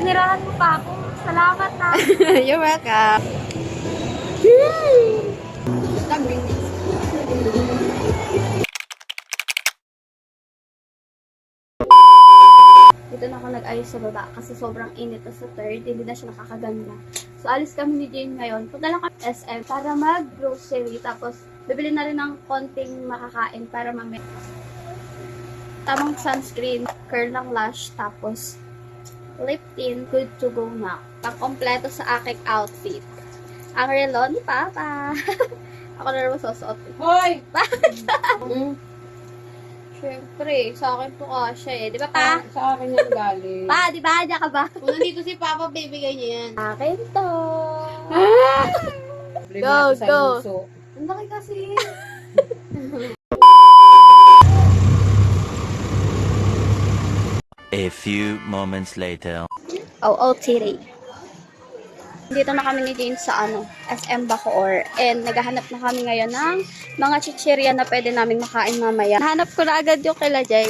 tinirahan mo pa ako. Salamat na. You're welcome. Dito na ako nag-ayos sa baba kasi sobrang init na sa third. Hindi na siya nakakaganda. So, alis kami ni Jane ngayon. Punta lang kami sa SM para mag-grocery. Tapos, bibili na rin ng konting makakain para mamaya. Tamang sunscreen, curl ng lash, tapos lip tint, good to go na. Pang-kompleto sa aking outfit. Ang relo ni Papa. Ako na naman susuot. Hoy! Bakit? Siyempre, sa akin to kasha eh. Di ba, Pa? Sa akin yan galing. Pa, di ba? Diyan ka ba? Kung nandito si Papa, bibigay niya yan. Akin to. Go, go. Luso. Ang laki kasi. A few moments later. Oh, tiri. Dito na kami ni Jane sa SM Bacoor. And naghahanap na kami ngayon ng mga chichirya na pwede namin makain mamaya. Nahanap ko na agad yung kila Jay.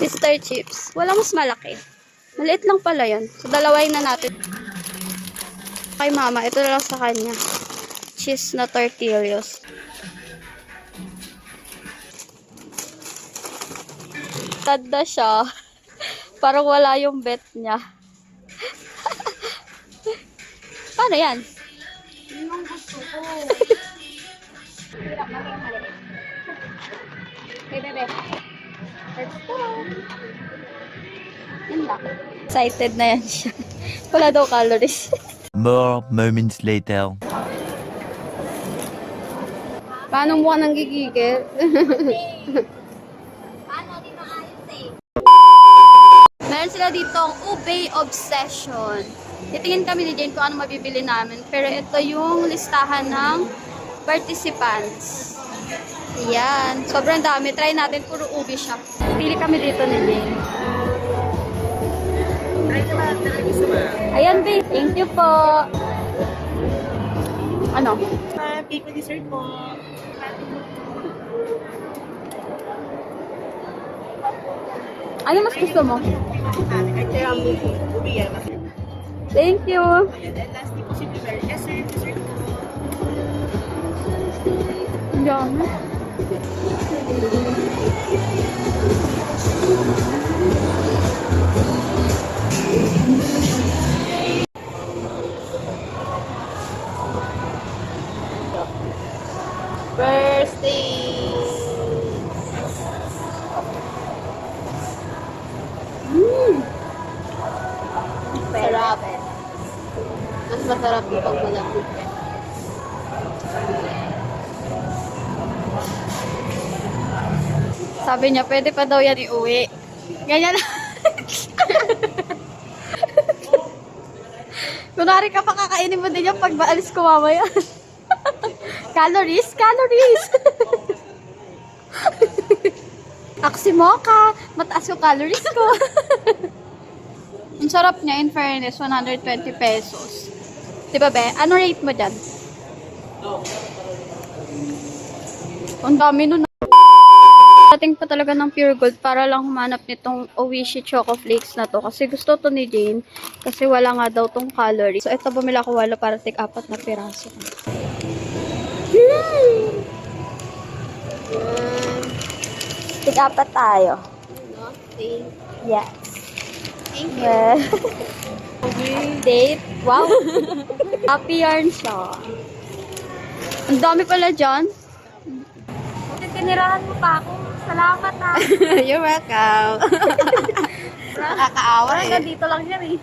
Mr. Chips. Walang mas malaki. Maliit lang pala yun. So, dalawain na natin. Kay mama, ito na lang sa kanya. Cheese na tortillas. Tanda siya. Parang wala yung bet niya. Paano yan? Yun ang gusto ko. Hirap maging maliit. Okay, bebe. Let's go. Yan lang. Excited na yan siya. Wala daw calories. More moments later. Paano mo ka nang gigigil? Meron sila ditong Ube Obsession. Titingin kami ni Jane kung ano mabibili namin. Pero ito yung listahan ng participants. Ayan. Sobrang dami. Try natin. Puro ube siya. Pili kami dito ni Jane. Ayan, babe. Thank you po. Ano? Cake with dessert po. Ano mas gusto mo? Thank you. Lastly po si Blueberry. Yes, sir. Dessert po. Ang dami. Birthday! Sarap. Mas masarap yung pag malapit. Sabi niya, pwede pa daw yan iuwi. Ganyan lang. Kunwari ka pa kakainin mo din yan pag maalis ko mamaya. Calories? Calories! Aksimoka! Mataas yung calories ko. Ang sarap niya, in fairness, 120 pesos. Diba, be? Ano rate mo dyan? Ang dami nun. Dating pa talaga ng Pure Gold para lang humanap nitong Oishi Choco Flakes na to. Kasi gusto to ni Jane. Kasi wala nga daw tong calories. So, ito bumila ko wala para take 4 na piraso. Take 4 tayo. Yes. Thank you. Yeah. Date. Wow. Happy yarn siya. Ang dami pala dyan. Buti tinirahan mo pa ako. Salamat na. You're welcome. Nakakaawa Parang nandito lang yan eh.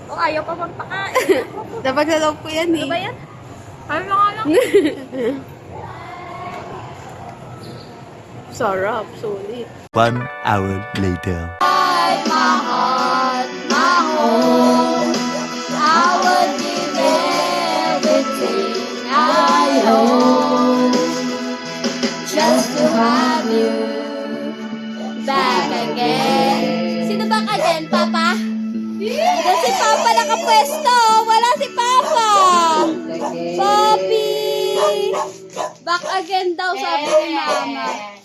O ayaw pa magpakain. Dabag sa loob ko yan Ano ba yan? Ayaw na nga lang. Sarap, sulit. 1 hour later. My heart, my home. I would give everything I own just to have you back again. Sino ba ka dyan, Papa? Yan si Papa nakapwesto. Wala si Papa. Papi! Back again daw, sabi ni Mama.